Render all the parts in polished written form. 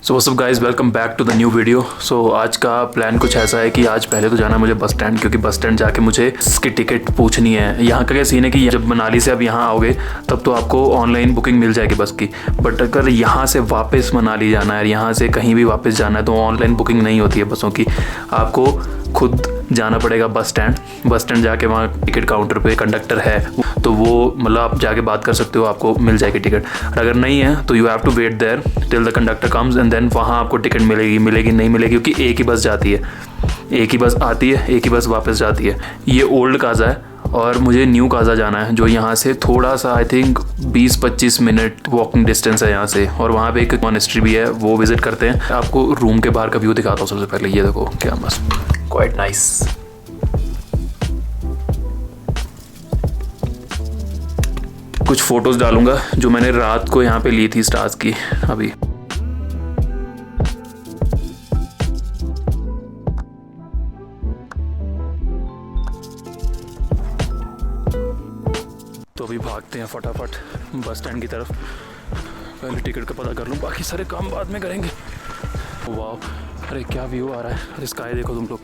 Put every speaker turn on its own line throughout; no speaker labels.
So what's up guys, welcome back to the new video. So आज का plan कुछ ऐसा है कि आज पहले तो जाना है मुझे बस स्टैंड, क्योंकि बस स्टैंड जाके मुझे इसकी टिकट पूछनी है। यहाँ का क्या सीन है कि जब मनाली से आप यहाँ आओगे तब तो आपको ऑनलाइन बुकिंग मिल जाएगी बस की, बट अगर यहाँ से वापस मनाली जाना है, यहाँ से कहीं भी वापस जाना है तो ऑनलाइन बुकिंग नहीं होती है बसों की। आपको खुद जाना पड़ेगा बस स्टैंड जाके वहाँ टिकट काउंटर पे कंडक्टर है, तो वो मतलब आप जाके बात कर सकते हो, आपको मिल जाएगी टिकट। अगर नहीं है तो you have to wait there till the conductor comes and then वहाँ आपको टिकट मिलेगी नहीं मिलेगी, क्योंकि एक ही बस जाती है, एक ही बस आती है, एक ही बस वापस जाती है। ये ओल्ड काज़ा है और मुझे न्यू काज़ा जाना है, जो यहाँ से थोड़ा सा I think 20-25 minute walking distance है यहाँ से, और वहाँ पे एक मॉनेस्ट्री भी है, वो विजिट करते हैं। आपको रूम के बाहर का व्यू दिखाता हूँ सबसे पहले। ये देखो क्या मस्त, क्वाइट नाइस। कुछ फोटोज डालूंगा जो मैंने रात को यहाँ पे ली थी स्टार्स की अभी। तो अभी भागते हैं फटाफट बस स्टैंड की तरफ। पहले टिकट का पता कर लूँ, बाकी सारे काम बाद में करेंगे। वाह, अरे क्या व्यू आ रहा है, अरे स्काई देखो तुम लोग।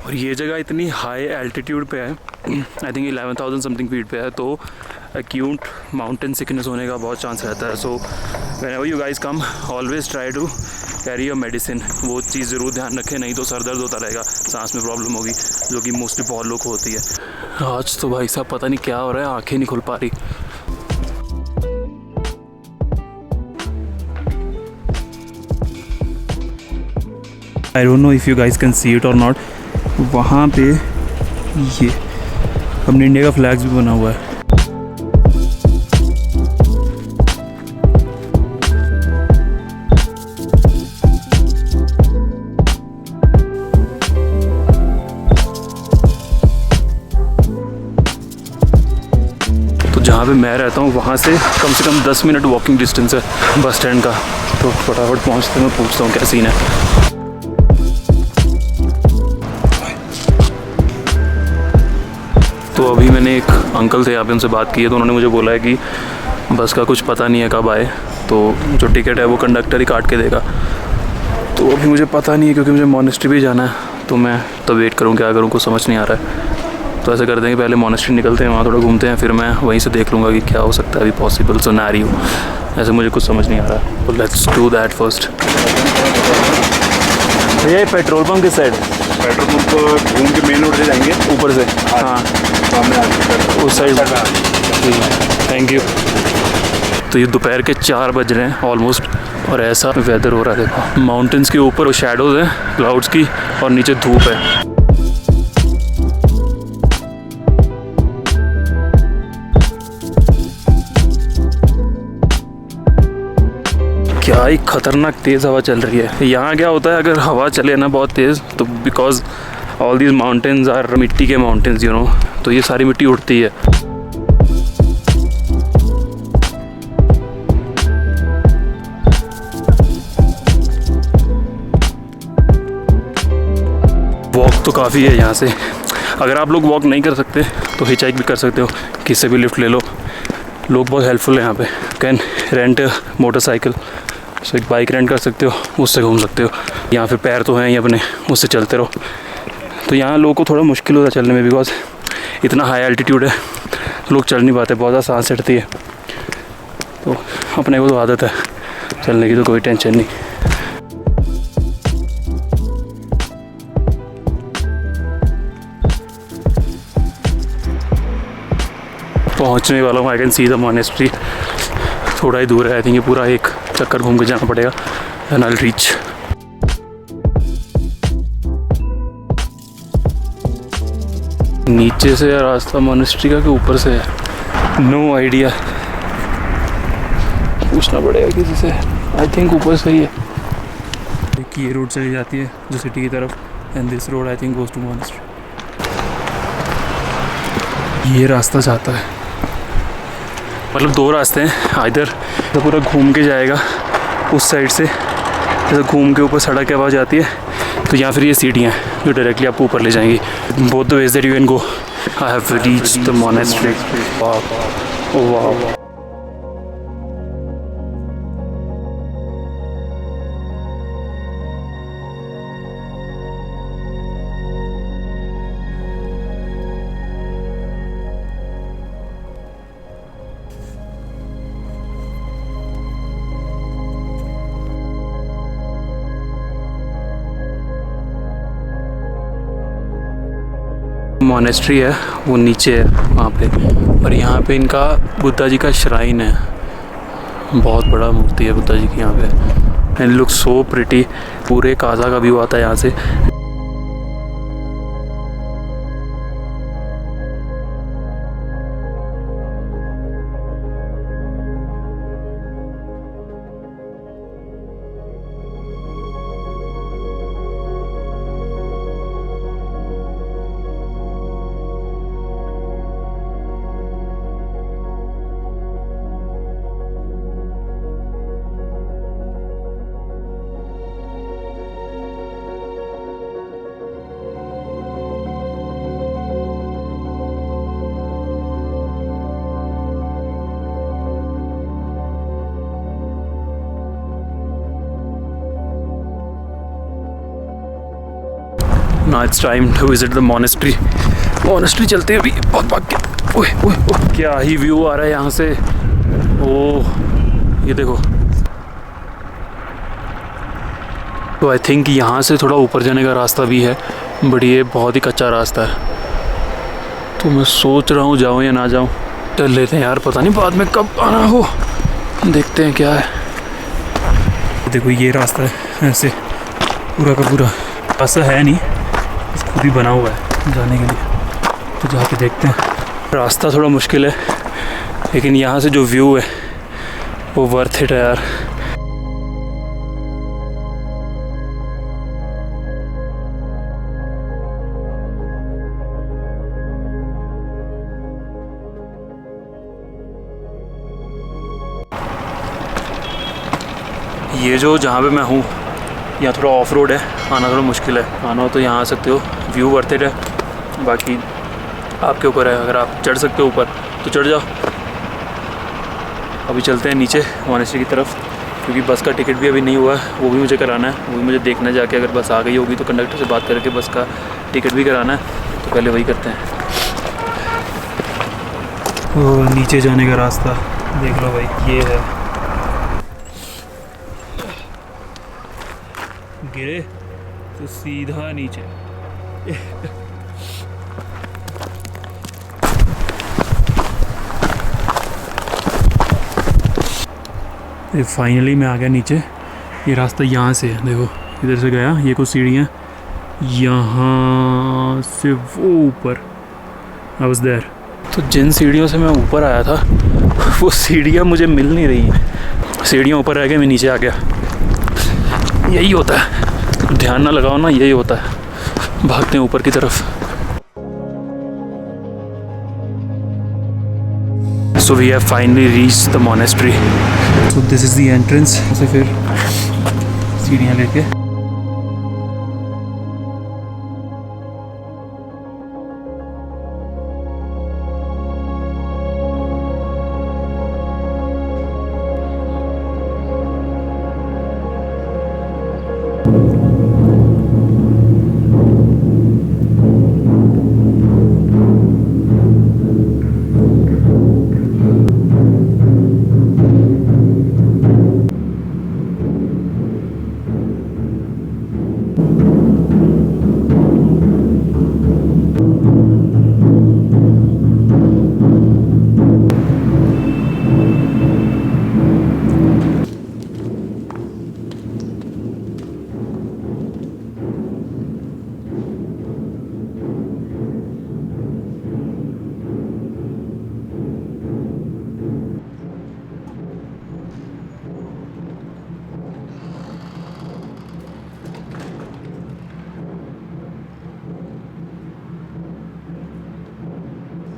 और ये जगह इतनी हाई एल्टीट्यूड पे है, आई थिंक 11,000 समथिंग फीट पे है, तो एक्यूट माउंटेन सिकनेस होने का बहुत चांस रहता है। So whenever you guys come, always try to carry your medicine. वो चीज़ ज़रूर ध्यान रखें, नहीं तो सर दर्द होता रहेगा, सांस में प्रॉब्लम होगी, जो कि मोस्टली बहुत लोग को होती है। आज तो भाई साहब पता नहीं क्या हो रहा है, आंखें नहीं खुल पा रही। I don't know if you guys can see it और नॉट। वहाँ पे ये अपने इंडिया का फ्लैग्स भी बना हुआ है। तो जहाँ पे मैं रहता हूँ वहाँ से कम 10 मिनट वॉकिंग डिस्टेंस है बस स्टैंड का। तो फटाफट पहुँचते मैं पूछता हूँ क्या सीन है। तो अभी मैंने एक अंकल थे यहाँ पे, उनसे बात की है, तो उन्होंने मुझे बोला है कि बस का कुछ पता नहीं है कब आए, तो जो टिकट है वो कंडक्टर ही काट के देगा। तो अभी मुझे पता नहीं है, क्योंकि मुझे मॉनेस्ट्री भी जाना है, तो मैं तो वेट करूँ, क्या करूँ, कुछ समझ नहीं आ रहा है। तो ऐसे करते हैं कि पहले मॉनेस्ट्री निकलते हैं, वहाँ थोड़ा घूमते हैं, फिर मैं वहीं से देख लूँगा कि क्या हो सकता है अभी पॉसिबल सिनेरियो। ऐसे मुझे कुछ समझ नहीं आ रहा, तो लेट्स डू दैट फर्स्ट। ये पेट्रोल पंप किस साइड?
पेट्रोल पंप घूम के मेन रोड से जाएंगे
ऊपर से, हाँ उस साइड। Thank you. तो ये दोपहर के 4 बज रहे हैं ऑलमोस्ट, और ऐसा वेदर हो रहा है। देखो माउंटेन्स के ऊपर शैडोज हैं क्लाउड्स की, और नीचे धूप है। क्या ही खतरनाक तेज़ हवा चल रही है। यहाँ क्या होता है, अगर हवा चले ना बहुत तेज़, तो because all these mountains are मिट्टी के माउंटेन्स, यू नो, तो ये सारी मिट्टी उड़ती है। वॉक तो काफ़ी है यहाँ से। अगर आप लोग वॉक नहीं कर सकते तो हिचहाइक भी कर सकते हो, किसी भी लिफ्ट ले लो, लोग बहुत हेल्पफुल है यहाँ पे। कैन रेंट मोटरसाइकिल, सो एक बाइक रेंट कर सकते हो, उससे घूम सकते हो। यहाँ पे पैर तो हैं ही अपने, उससे चलते रहो। तो यहाँ लोगों को थोड़ा मुश्किल होता है चलने में, बिकॉज इतना हाई एल्टीट्यूड है, लोग चल नहीं पाते, बहुत ज़्यादा सांस चढ़ती है। तो अपने को तो आदत है चलने की, तो कोई टेंशन नहीं। पहुँचने वाला हूँ, I can see the monastery. थोड़ा ही दूर है, आई थिंक ये पूरा एक चक्कर घूम के जाना पड़ेगा, एंड आई विल रीच। नीचे से रास्ता मॉनेस्ट्री का कि ऊपर से है, नो आइडिया, पूछना पड़ेगा किसी से। आई थिंक ऊपर से ही है। ये रोड चली जाती है जो सिटी की तरफ, and this road I think goes to monastery. ये रास्ता जाता है, मतलब 2 रास्ते हैं, इधर तो पूरा घूम के जाएगा उस साइड से, जैसे घूम के ऊपर सड़क आवाज़ आती है, तो या फिर ये सीढ़ियाँ जो डायरेक्टली आपको ऊपर ले जाएंगी। Both the ways that you can go, I have reached the monastery. Wow. Oh wow. Monastery है वो नीचे है वहाँ पे, और यहाँ पे इनका बुद्धा जी का श्राइन है। बहुत बड़ा मूर्ति है बुद्धा जी की यहाँ पे। And look so pretty. पूरे काजा का व्यू आता है यहाँ से। Now it's time to visit the monastery. Monastery चलते हैं अभी बहुत भाग के। ओए ओए ओए, क्या ही व्यू आ रहा है यहाँ से। ओह ये देखो। तो आई थिंक यहाँ से थोड़ा ऊपर जाने का रास्ता भी है, बट ये बहुत ही कच्चा रास्ता है। तो मैं सोच रहा हूँ जाऊँ या ना जाऊँ। चल लेते हैं यार, पता नहीं बाद में कब आना हो। देखते हैं क्या है। देखो ये रास्ता है ऐसे पूरा का पूरा। रास्ता है नहीं, खुद ही बना हुआ है जाने के लिए। तो जाके देखते हैं। रास्ता थोड़ा मुश्किल है, लेकिन यहाँ से जो व्यू है वो वर्थ इट है यार। ये जो जहाँ पे मैं हूँ यहाँ थोड़ा ऑफ रोड है, आना थोड़ा मुश्किल है। आना हो तो यहाँ आ सकते हो, व्यू वर्थ इट है। बाकी आपके ऊपर है, अगर आप चढ़ सकते हो ऊपर तो चढ़ जाओ। अभी चलते हैं नीचे मोनेस्ट्री की तरफ, क्योंकि बस का टिकट भी अभी नहीं हुआ है। वो भी मुझे कराना है, वो भी मुझे देखना है जाके। अगर बस आ गई होगी तो कंडक्टर से बात करके बस का टिकट भी कराना है, तो पहले वही करते हैं। और नीचे जाने का रास्ता देख लो भाई, ये है। गिरे तो सीधा नीचे। ये फाइनली मैं आ गया नीचे। ये रास्ता यहाँ से है, देखो इधर से गया। ये कुछ सीढ़ियाँ यहाँ से वो ऊपर। I was there. तो जिन सीढ़ियों से मैं ऊपर आया था वो सीढ़ियाँ मुझे मिल नहीं रही हैं। सीढ़ियाँ ऊपर रह गए, मैं नीचे आ गया। यही होता है, ध्यान ना लगाओ ना, यही होता है। भागते हैं ऊपर की तरफ। So we have finally reached the monastery. So this is the entrance. से फिर सीढ़ियाँ लेके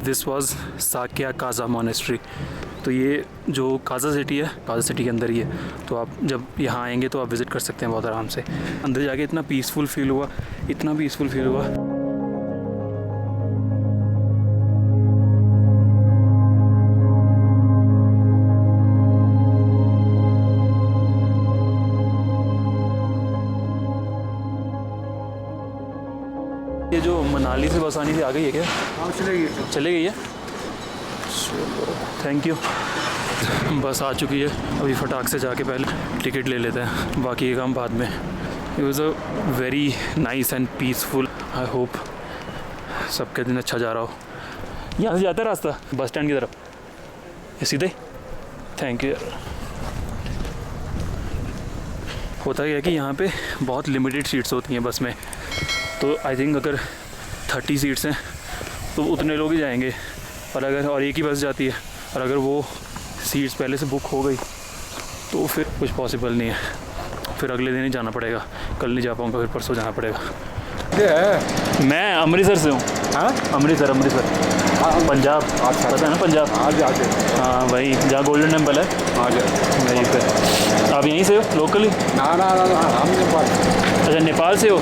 this was Sakya Kaza monastery. तो ये जो काजा सिटी है, काजा सिटी के अंदर ही है। तो आप जब यहाँ आएंगे तो आप विज़िट कर सकते हैं बहुत आराम से। अंदर जाके इतना पीसफुल फील हुआ, इतना पीसफुल फील हुआ। जो मनाली से बस आनी थी आ गई है क्या?
हाँ चलेगी।
चले गई है, चलो थैंक यू। बस आ चुकी है, अभी फटाक से जाके पहले टिकट ले लेते हैं, बाकी ये काम बाद में। It was a very nice and peaceful. I hope सबका दिन अच्छा जा रहा हो। यहाँ से जाता है रास्ता बस स्टैंड की तरफ, ये सीधे? थैंक यू यार। होता क्या है कि यहाँ पे बहुत लिमिटेड सीट्स होती हैं बस में, तो आई थिंक अगर 30 सीट्स हैं तो उतने लोग ही जाएंगे, और एक ही बस जाती है, और अगर वो सीट्स पहले से बुक हो गई तो फिर कुछ पॉसिबल नहीं है, फिर अगले दिन ही जाना पड़ेगा, कल नहीं जा पाऊँगा, फिर परसों जाना पड़ेगा। मैं अमृतसर से हूँ।
हाँ
अमृतसर पंजाब।
अच्छा
पता है ना पंजाब? हाँ वही, जहाँ गोल्डन टेम्पल है वहीं पे। आप यहीं से हो लोकली?
ना हम नेपाल।
अच्छा नेपाल से हो।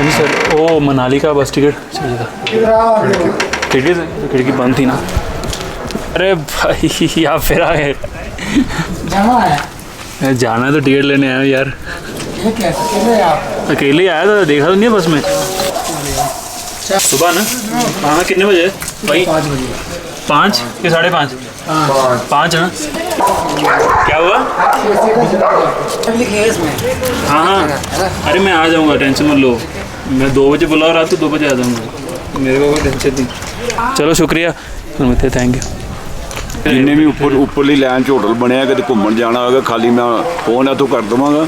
जी सर, ओ मनाली का बस टिकट चाहिए था। खिड़की बंद थी ना। अरे भाई आप फिर आ गए। जाना तो टिकट लेने आया यार। अकेले आया था, देखा तो नहीं है बस में। सुबह ना? हाँ कितने बजे? भाई 5 कि 5:30? 5 है ना? क्या हुआ? हाँ अरे मैं आ जाऊँगा, टेंशन मत लो। मैं 2 बजे बुला रहा तो 2 बजे आ जाऊँगा, मेरे को कोई टेंशन नहीं। चलो शुक्रिया, थैंक यू।
जिन्ने भी ਉੱਪਰਲੀ ਲਾਈਨ 'ਚ ਹੋਟਲ ਬਣਿਆ, ਕਿਤੇ ਘੁੰਮਣ ਜਾਣਾ ਹੋਵੇਗਾ ਖਾਲੀ ਮੈਂ ਫੋਨ ਆ ਤੋਂ ਕਰ ਦਵਾਂਗਾ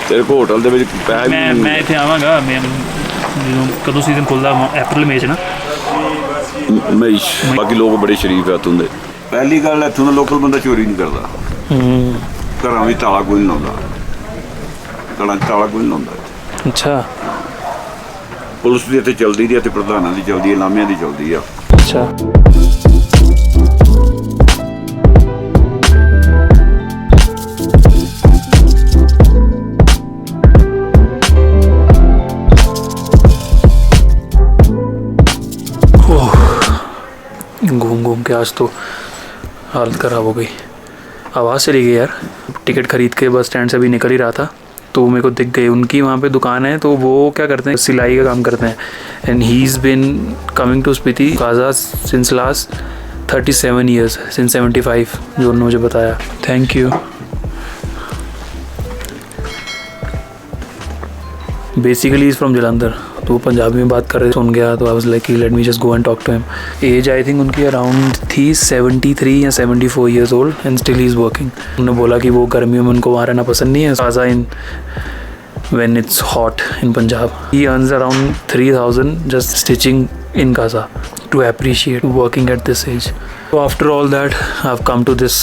ਤੇਰੇ ਕੋ ਹੋਟਲ ਦੇ ਵਿੱਚ ਪੈਸੇ।
ਮੈਂ ਇੱਥੇ ਆਵਾਂਗਾ, ਮੈਂ ਕਦੋਂ ਸੀਜ਼ਨ ਖੁੱਲਦਾ? ਅਪ੍ਰੈਲ ਮਈ 'ਚ ਨਾ?
ਮਈ। ਬਾਕੀ ਲੋਕ ਬੜੇ ਸ਼ਰੀਫ ਆ ਇੱਥੋਂ ਦੇ। ਪਹਿਲੀ ਗੱਲ ਇੱਥੋਂ ਦਾ ਲੋਕਲ ਬੰਦਾ ਚੋਰੀ ਨਹੀਂ ਕਰਦਾ। ਘਰਾਂ ਵਿੱਚ ਤਾਲਾ ਕੋਈ ਨਹੀਂ ਲਾਉਂਦਾ, ਘਰਾਂ 'ਚ ਤਾਲਾ ਕੋਈ ਨਹੀਂ ਲਾਉਂਦਾ।
ਅੱਛਾ।
ਪੁਲਿਸ ਦੀ ਇੱਥੇ ਚੱਲਦੀ ਦੀ, ਇੱਥੇ ਪ੍ਰਧਾਨਾਂ ਦੀ ਚੱਲਦੀ ਹੈ, ਲਾਮਿਆਂ ਦੀ ਚੱਲਦੀ ਆ।
ਅੱਛਾ। घूम के आज तो हालत ख़राब हो गई, आवाज़ चली गई यार। टिकट ख़रीद के बस स्टैंड से भी निकल ही रहा था तो मेरे को दिख गई उनकी वहाँ पे दुकान है, तो वो क्या करते हैं, सिलाई का काम करते हैं। And he is been coming to Spiti Kaza since last 37 years, since 75, जो उन्होंने मुझे बताया। Thank you. Basically is from Jalandhar, तो वो पंजाबी में बात कर रहे थे, सुन गया तो I was like let me just go and talk to him. As I think उनकी अराउंड थी 73 या 74 years old and still he is working. उन्होंने बोला कि वो गर्मियों में उनको वहाँ रहना पसंद नहीं है, काजा इन when it's hot in Punjab. He earns around 3,000 just stitching in Gaza to appreciate working at this age. So after all that, I've come to this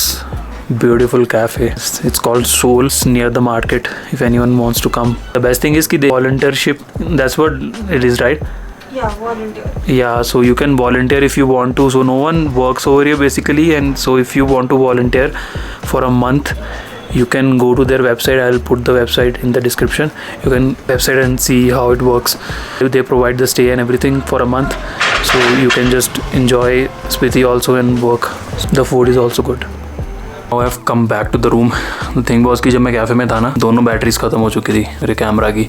beautiful cafe. It's called Souls near the market if anyone wants to come. The best thing is कि they volunteership, that's what it is, right?
Yeah, volunteer.
Yeah, so you can volunteer if you want to. So no one works over here basically, and so if you want to volunteer for a month, you can go to their website. I'll put the website in the description. You can website and see how it works. They provide the stay and everything for a month, so you can just enjoy Spiti also and work. The food is also good. Now I have come back to the room. The thing was कि जब मैं cafe में था ना, दोनों batteries ख़त्म हो चुकी थी मेरे कैमरा की,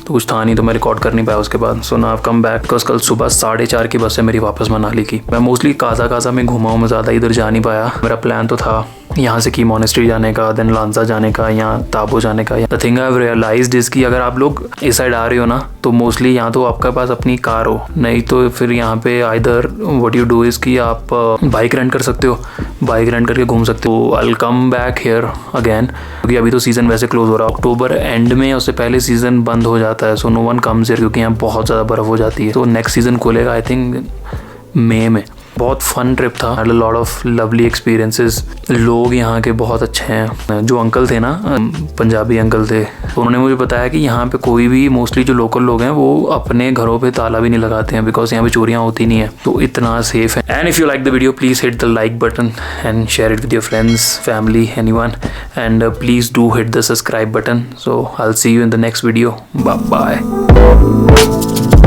तो कुछ था नहीं, तो मैं रिकॉर्ड कर नहीं पाया उसके बाद। सो now I've come back because कल सुबह 4:30 की बस है मेरी वापस मनाली की। मैं मोस्टली काजा में घुमा हूँ, मैं ज़्यादा इधर जा नहीं पाया। मेरा प्लान तो था यहाँ से की मोनेस्ट्री जाने का, देन लांसा जाने का, यहाँ ताबो जाने का। The thing I have realised is कि अगर आप लोग इस साइड आ रहे हो ना, तो मोस्टली यहाँ तो आपके पास अपनी कार हो, नहीं तो फिर यहाँ पे either what you do is कि आप बाइक रेंट कर सकते हो, बाइक रेंट करके घूम सकते हो। I will come back here again, क्योंकि अभी तो सीज़न वैसे क्लोज हो रहा है अक्टूबर एंड में, उससे पहले सीज़न बंद हो जाता है। So no one comes here, क्योंकि यहाँ बहुत ज़्यादा बर्फ़ हो जाती है। तो नेक्स्ट सीज़न खुलेगा आई थिंक मई में। बहुत फन ट्रिप था, had a lot of lovely experiences. लोग यहाँ के बहुत अच्छे हैं। जो अंकल थे ना, पंजाबी अंकल थे, तो उन्होंने मुझे बताया कि यहाँ पे कोई भी मोस्टली जो लोकल लोग हैं वो अपने घरों पे ताला भी नहीं लगाते हैं, बिकॉज यहाँ पे चोरियाँ होती नहीं है, तो इतना सेफ है। And if you like the video please hit the like button and share it with your friends, family, anyone, and please do hit the subscribe button. So I will see you in the next video. Bye bye.